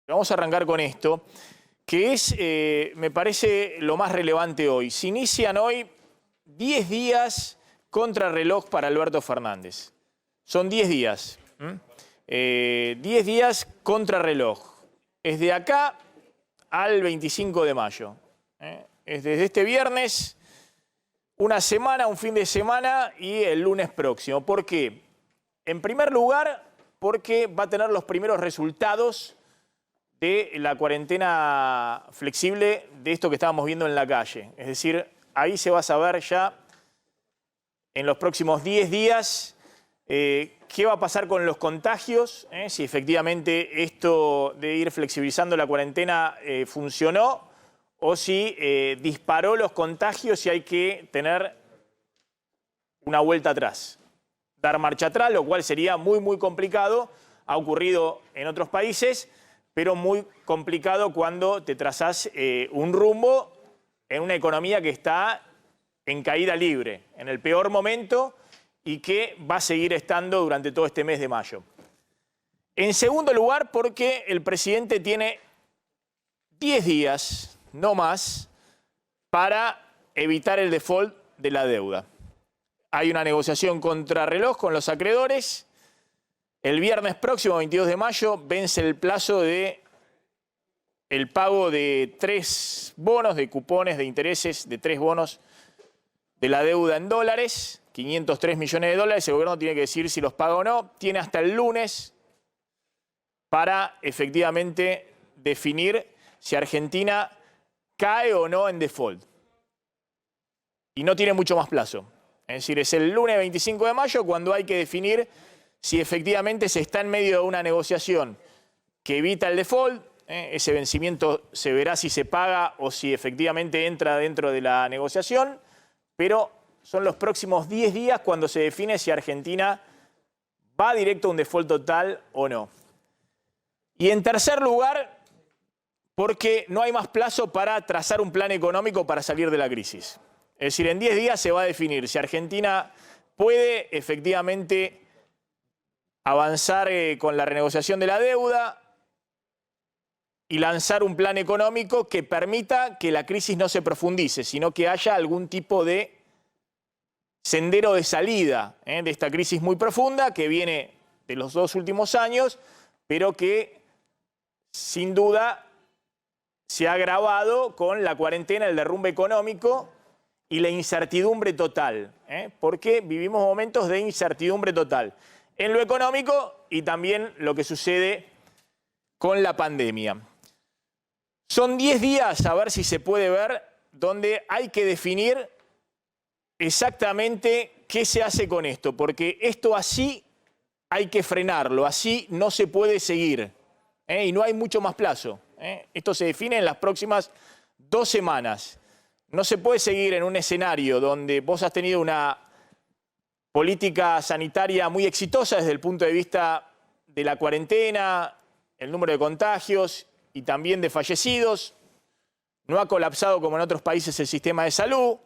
Vamos a arrancar con esto, que es, me parece, lo más relevante hoy. Se inician hoy 10 días contrarreloj para Alberto Fernández. Son 10 días. 10 días contrarreloj. Es de acá al 25 de mayo. Es desde este viernes, una semana, un fin de semana y el lunes próximo. ¿Por qué? En primer lugar, porque va a tener los primeros resultados de la cuarentena flexible de esto que estábamos viendo en la calle. Es decir, ahí se va a saber ya en los próximos 10 días qué va a pasar con los contagios, si efectivamente esto de ir flexibilizando la cuarentena funcionó o si disparó los contagios y hay que tener una vuelta atrás, dar marcha atrás, lo cual sería muy complicado. Ha ocurrido en otros países, pero muy complicado cuando te trazás un rumbo en una economía que está en caída libre, en el peor momento y que va a seguir estando durante todo este mes de mayo. En segundo lugar, porque el presidente tiene 10 días, no más, para evitar el default de la deuda. Hay una negociación contrarreloj con los acreedores. El viernes próximo, 22 de mayo, vence el plazo de el pago de 3 bonos, de cupones, de intereses, de 3 bonos de la deuda en dólares, 503 millones de dólares. El gobierno tiene que decir si los paga o no. Tiene hasta el lunes para efectivamente definir si Argentina cae o no en default. Y no tiene mucho más plazo. Es decir, es el lunes 25 de mayo cuando hay que definir si efectivamente se está en medio de una negociación que evita el default. Ese vencimiento se verá si se paga o si efectivamente entra dentro de la negociación, pero son los próximos 10 días cuando se define si Argentina va directo a un default total o no. Y en tercer lugar, porque no hay más plazo para trazar un plan económico para salir de la crisis. Es decir, en 10 días se va a definir si Argentina puede efectivamente avanzar con la renegociación de la deuda y lanzar un plan económico que permita que la crisis no se profundice, sino que haya algún tipo de sendero de salida de esta crisis muy profunda que viene de los 2 últimos años, pero que sin duda se ha agravado con la cuarentena, el derrumbe económico y la incertidumbre total, porque vivimos momentos de incertidumbre total en lo económico y también lo que sucede con la pandemia. Son 10 días, a ver si se puede ver, donde hay que definir exactamente qué se hace con esto, porque esto así hay que frenarlo, así no se puede seguir, y no hay mucho más plazo. Esto se define en las próximas 2 semanas. No se puede seguir en un escenario donde vos has tenido una política sanitaria muy exitosa desde el punto de vista de la cuarentena, el número de contagios y también de fallecidos. No ha colapsado como en otros países el sistema de salud.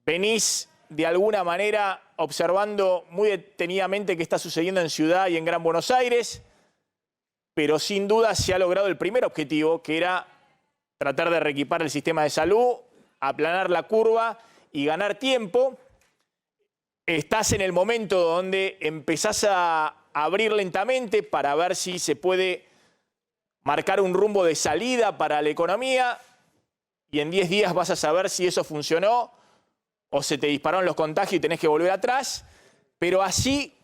Venís de alguna manera observando muy detenidamente qué está sucediendo en Ciudad y en Gran Buenos Aires, pero sin duda se ha logrado el primer objetivo, que era tratar de reequipar el sistema de salud, aplanar la curva y ganar tiempo. Estás en el momento donde empezás a abrir lentamente para ver si se puede marcar un rumbo de salida para la economía y en 10 días vas a saber si eso funcionó o se te dispararon los contagios y tenés que volver atrás, pero así,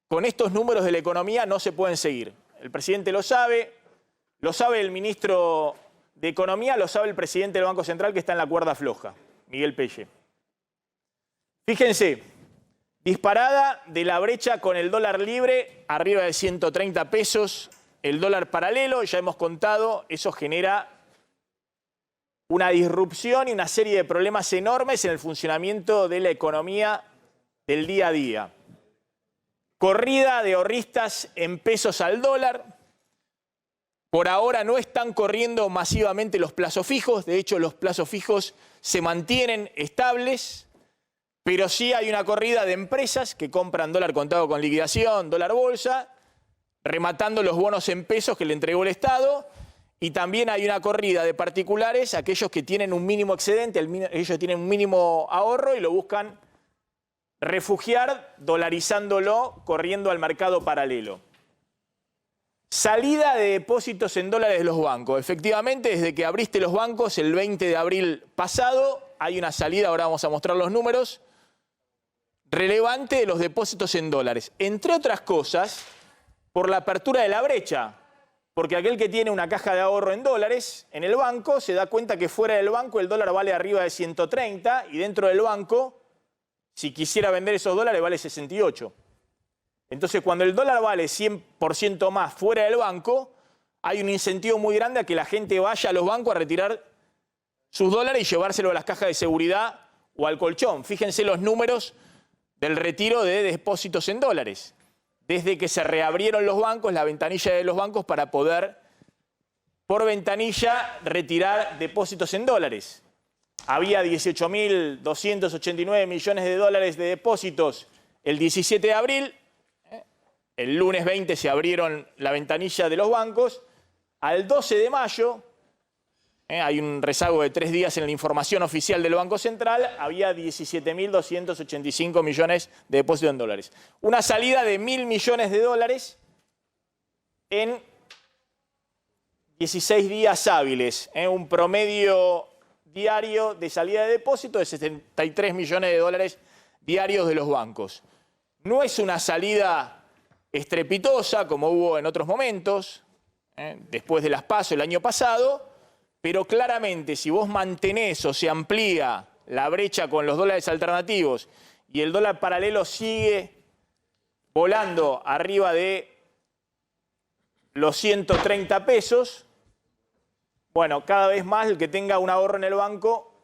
con estos números de la economía, no se pueden seguir. El presidente lo sabe el ministro de Economía, lo sabe el presidente del Banco Central que está en la cuerda floja, Miguel Pelle. Fíjense, disparada de la brecha con el dólar libre, arriba de 130 pesos, el dólar paralelo, ya hemos contado, eso genera una disrupción y una serie de problemas enormes en el funcionamiento de la economía del día a día. Corrida de ahorristas en pesos al dólar. Por ahora no están corriendo masivamente los plazos fijos, de hecho los plazos fijos se mantienen estables, pero sí hay una corrida de empresas que compran dólar contado con liquidación, dólar bolsa, rematando los bonos en pesos que le entregó el Estado, y también hay una corrida de particulares, aquellos que tienen un mínimo excedente, ellos tienen un mínimo ahorro y lo buscan refugiar dolarizándolo, corriendo al mercado paralelo. Salida de depósitos en dólares de los bancos. Efectivamente, desde que abriste los bancos el 20 de abril pasado, hay una salida, ahora vamos a mostrar los números, relevante de los depósitos en dólares. Entre otras cosas, por la apertura de la brecha. Porque aquel que tiene una caja de ahorro en dólares en el banco se da cuenta que fuera del banco el dólar vale arriba de 130 y dentro del banco, si quisiera vender esos dólares, vale 68. Entonces, cuando el dólar vale 100% más fuera del banco, hay un incentivo muy grande a que la gente vaya a los bancos a retirar sus dólares y llevárselo a las cajas de seguridad o al colchón. Fíjense los números del retiro de depósitos en dólares. Desde que se reabrieron los bancos, la ventanilla de los bancos para poder, por ventanilla, retirar depósitos en dólares. Había 18.289 millones de dólares de depósitos el 17 de abril. El lunes 20 se abrieron la ventanilla de los bancos. Al 12 de mayo, hay un rezago de 3 días en la información oficial del Banco Central, había 17.285 millones de depósitos en dólares. Una salida de 1.000 millones de dólares en 16 días hábiles, un promedio diario de salida de depósito de 73 millones de dólares diarios de los bancos. No es una salida estrepitosa como hubo en otros momentos, después de las PASO el año pasado, pero claramente si vos mantenés o se amplía la brecha con los dólares alternativos y el dólar paralelo sigue volando arriba de los 130 pesos, bueno, cada vez más el que tenga un ahorro en el banco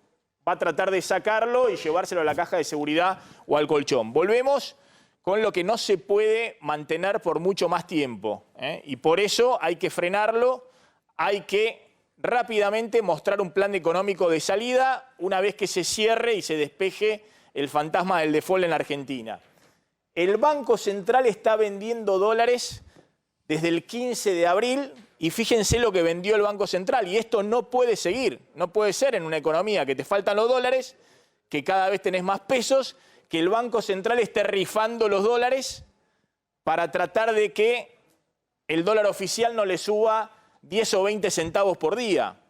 va a tratar de sacarlo y llevárselo a la caja de seguridad o al colchón. Volvemos con lo que no se puede mantener por mucho más tiempo, y por eso hay que frenarlo, hay que rápidamente mostrar un plan económico de salida una vez que se cierre y se despeje el fantasma del default en la Argentina. El Banco Central está vendiendo dólares desde el 15 de abril y fíjense lo que vendió el Banco Central. Y esto no puede seguir, no puede ser en una economía que te faltan los dólares, que cada vez tenés más pesos, que el Banco Central esté rifando los dólares para tratar de que el dólar oficial no le suba 10 o 20 centavos por día.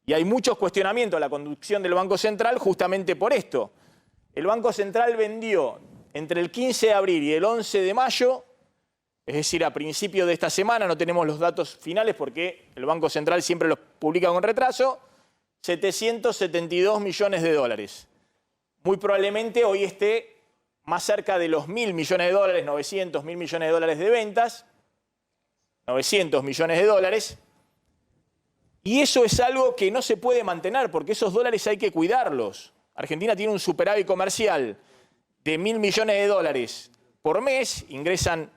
Y hay muchos cuestionamientos a la conducción del Banco Central justamente por esto. El Banco Central vendió entre el 15 de abril y el 11 de mayo, es decir, a principios de esta semana, no tenemos los datos finales porque el Banco Central siempre los publica con retraso, 772 millones de dólares. Muy probablemente hoy esté más cerca de los 1.000 millones de dólares, 900, 1.000 millones de dólares de ventas, 900 millones de dólares, y eso es algo que no se puede mantener porque esos dólares hay que cuidarlos. Argentina tiene un superávit comercial de 1.000 millones de dólares por mes, ingresan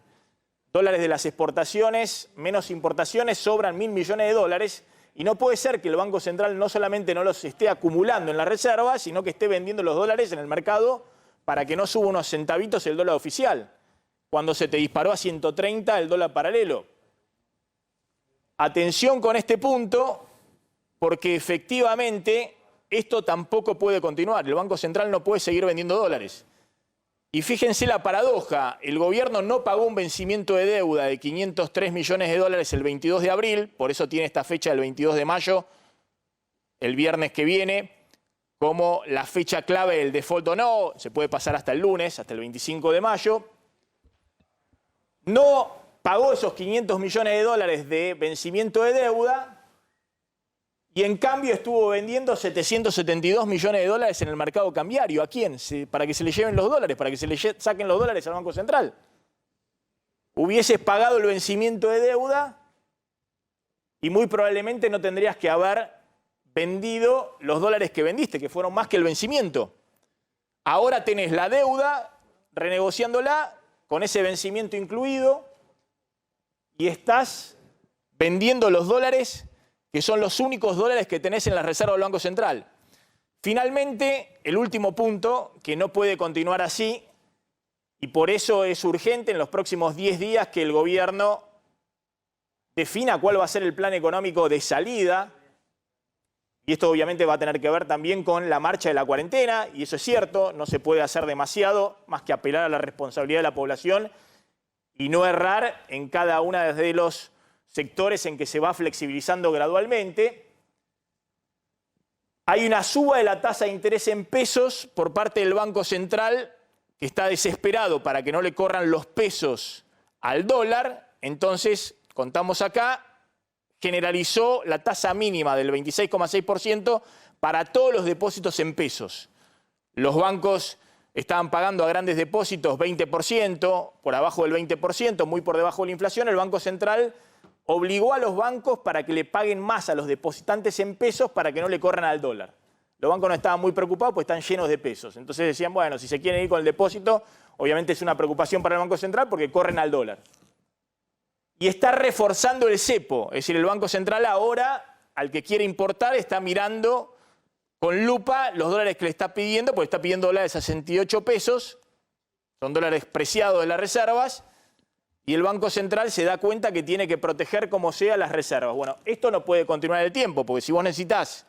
dólares de las exportaciones, menos importaciones, sobran 1.000 millones de dólares, y no puede ser que el Banco Central no solamente no los esté acumulando en las reservas, sino que esté vendiendo los dólares en el mercado para que no suba unos centavitos el dólar oficial, cuando se te disparó a 130 el dólar paralelo. Atención con este punto, porque efectivamente esto tampoco puede continuar. El Banco Central no puede seguir vendiendo dólares. Y fíjense la paradoja, el gobierno no pagó un vencimiento de deuda de 503 millones de dólares el 22 de abril, por eso tiene esta fecha del 22 de mayo, el viernes que viene, como la fecha clave del default o no, se puede pasar hasta el lunes, hasta el 25 de mayo. No pagó esos 500 millones de dólares de vencimiento de deuda y en cambio estuvo vendiendo 772 millones de dólares en el mercado cambiario. ¿A quién? Para que se le lleven los dólares, para que se le saquen los dólares al Banco Central. Hubieses pagado el vencimiento de deuda y muy probablemente no tendrías que haber vendido los dólares que vendiste, que fueron más que el vencimiento. Ahora tenés la deuda, renegociándola, con ese vencimiento incluido, y estás vendiendo los dólares que son los únicos dólares que tenés en la reserva del Banco Central. Finalmente, el último punto, que no puede continuar así, y por eso es urgente en los próximos 10 días que el gobierno defina cuál va a ser el plan económico de salida. Y esto obviamente va a tener que ver también con la marcha de la cuarentena, y eso es cierto, no se puede hacer demasiado más que apelar a la responsabilidad de la población y no errar en cada uno de los sectores en que se va flexibilizando gradualmente. Hay una suba de la tasa de interés en pesos por parte del Banco Central, que está desesperado para que no le corran los pesos al dólar. Entonces, contamos acá, generalizó la tasa mínima del 26,6% para todos los depósitos en pesos. Los bancos estaban pagando a grandes depósitos 20%, por abajo del 20%, muy por debajo de la inflación. El Banco Central obligó a los bancos para que le paguen más a los depositantes en pesos para que no le corran al dólar. Los bancos no estaban muy preocupados porque están llenos de pesos. Entonces decían, bueno, si se quieren ir con el depósito, obviamente es una preocupación para el Banco Central porque corren al dólar. Y está reforzando el cepo, es decir, el Banco Central ahora, al que quiere importar, está mirando con lupa los dólares que le está pidiendo, porque está pidiendo dólares a 68 pesos, son dólares preciados de las reservas, y el Banco Central se da cuenta que tiene que proteger como sea las reservas. Bueno, esto no puede continuar en el tiempo, porque si vos necesitas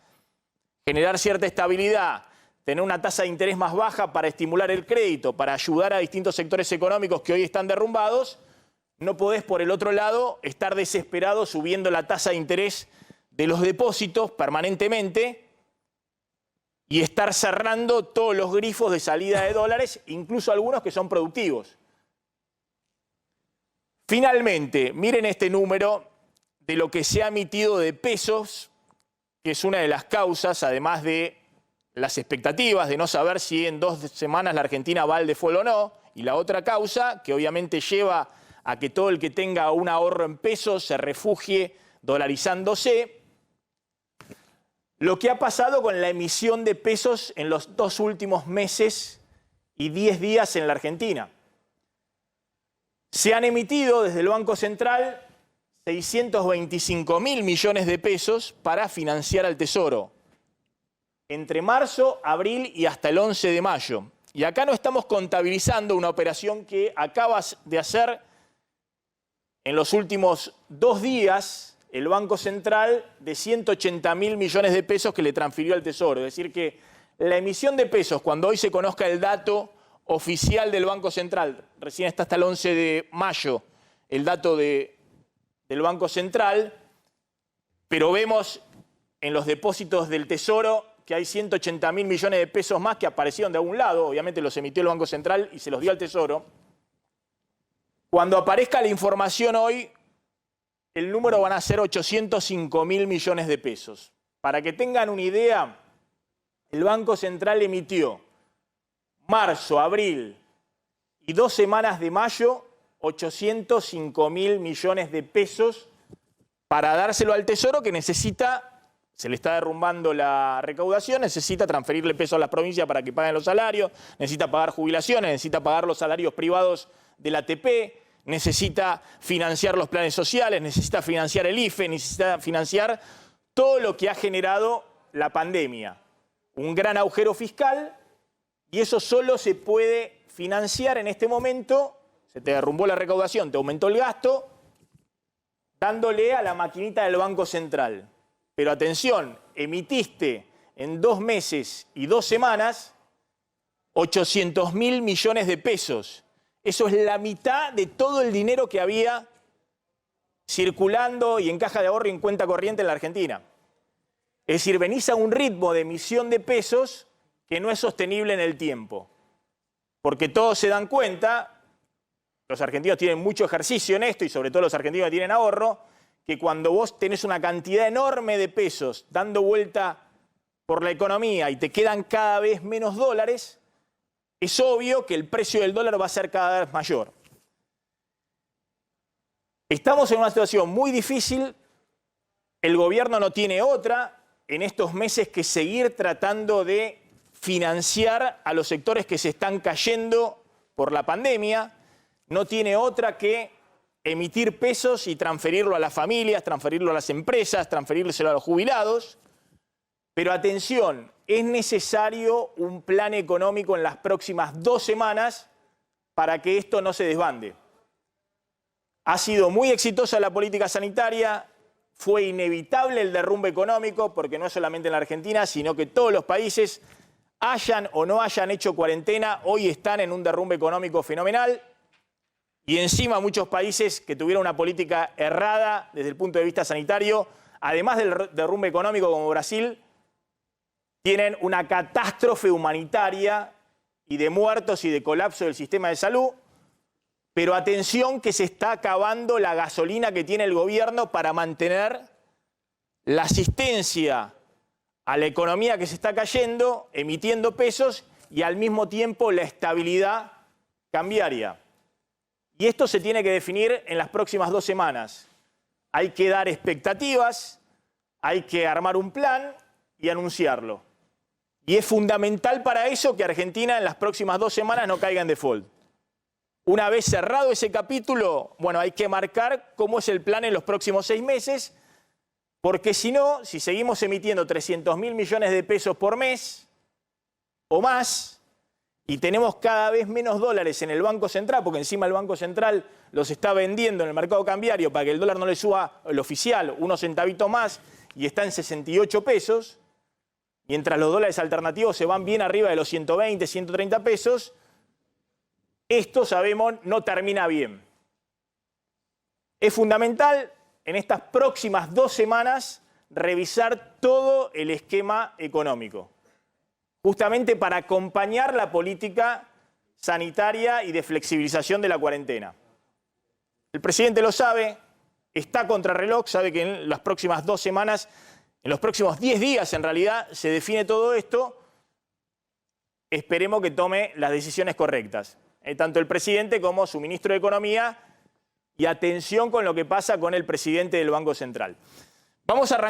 generar cierta estabilidad, tener una tasa de interés más baja para estimular el crédito, para ayudar a distintos sectores económicos que hoy están derrumbados, no podés, por el otro lado, estar desesperado subiendo la tasa de interés de los depósitos permanentemente y estar cerrando todos los grifos de salida de dólares, incluso algunos que son productivos. Finalmente, miren este número de lo que se ha emitido de pesos, que es una de las causas, además de las expectativas de no saber si en 2 semanas la Argentina va al default o no, y la otra causa, que obviamente lleva a que todo el que tenga un ahorro en pesos se refugie dolarizándose. Lo que ha pasado con la emisión de pesos en los 2 últimos meses y 10 días en la Argentina. Se han emitido desde el Banco Central 625.000 millones de pesos para financiar al Tesoro entre marzo, abril y hasta el 11 de mayo. Y acá no estamos contabilizando una operación que acabas de hacer en los últimos 2 días el Banco Central de 180.000 millones de pesos que le transfirió al Tesoro. Es decir que la emisión de pesos, cuando hoy se conozca el dato oficial del Banco Central, recién está hasta el 11 de mayo el dato del Banco Central, pero vemos en los depósitos del Tesoro que hay 180.000 millones de pesos más que aparecieron de algún lado, obviamente los emitió el Banco Central y se los dio al Tesoro. Cuando aparezca la información hoy, el número van a ser 805.000 millones de pesos. Para que tengan una idea, el Banco Central emitió marzo, abril y 2 semanas de mayo 805.000 millones de pesos para dárselo al Tesoro, que necesita, se le está derrumbando la recaudación, necesita transferirle pesos a las provincias para que paguen los salarios, necesita pagar jubilaciones, necesita pagar los salarios privados del ATP, necesita financiar los planes sociales, necesita financiar el IFE, necesita financiar todo lo que ha generado la pandemia. Un gran agujero fiscal, y eso solo se puede financiar en este momento. Se te derrumbó la recaudación, te aumentó el gasto, dándole a la maquinita del Banco Central. Pero atención, emitiste en 2 meses y 2 semanas 800.000 millones de pesos. Eso es la mitad de todo el dinero que había circulando y en caja de ahorro y en cuenta corriente en la Argentina. Es decir, venís a un ritmo de emisión de pesos que no es sostenible en el tiempo. Porque todos se dan cuenta, los argentinos tienen mucho ejercicio en esto y sobre todo los argentinos que tienen ahorro, que cuando vos tenés una cantidad enorme de pesos dando vuelta por la economía y te quedan cada vez menos dólares, es obvio que el precio del dólar va a ser cada vez mayor. Estamos en una situación muy difícil, el gobierno no tiene otra en estos meses que seguir tratando de financiar a los sectores que se están cayendo por la pandemia, no tiene otra que emitir pesos y transferirlo a las familias, transferirlo a las empresas, transferírselo a los jubilados. Pero atención, es necesario un plan económico en las próximas 2 semanas para que esto no se desbande. Ha sido muy exitosa la política sanitaria, fue inevitable el derrumbe económico, porque no es solamente en la Argentina, sino que todos los países, hayan o no hayan hecho cuarentena, hoy están en un derrumbe económico fenomenal. Y encima muchos países que tuvieron una política errada desde el punto de vista sanitario, además del derrumbe económico como Brasil, tienen una catástrofe humanitaria y de muertos y de colapso del sistema de salud. Pero atención que se está acabando la gasolina que tiene el gobierno para mantener la asistencia a la economía que se está cayendo, emitiendo pesos y al mismo tiempo la estabilidad cambiaria. Y esto se tiene que definir en las próximas 2 semanas. Hay que dar expectativas, hay que armar un plan y anunciarlo. Y es fundamental para eso que Argentina en las próximas 2 semanas no caiga en default. Una vez cerrado ese capítulo, bueno, hay que marcar cómo es el plan en los próximos 6 meses, porque si no, si seguimos emitiendo 300.000 millones de pesos por mes o más, y tenemos cada vez menos dólares en el Banco Central, porque encima el Banco Central los está vendiendo en el mercado cambiario para que el dólar no le suba el oficial unos centavitos más y está en 68 pesos, mientras los dólares alternativos se van bien arriba de los 120, 130 pesos, esto, sabemos, no termina bien. Es fundamental en estas próximas 2 semanas revisar todo el esquema económico, justamente para acompañar la política sanitaria y de flexibilización de la cuarentena. El presidente lo sabe, está contrarreloj, sabe que en las próximas 2 semanas, en los próximos 10 días en realidad, se define todo esto. Esperemos que tome las decisiones correctas. Tanto el presidente como su ministro de Economía, y atención con lo que pasa con el presidente del Banco Central. Vamos a arrancar.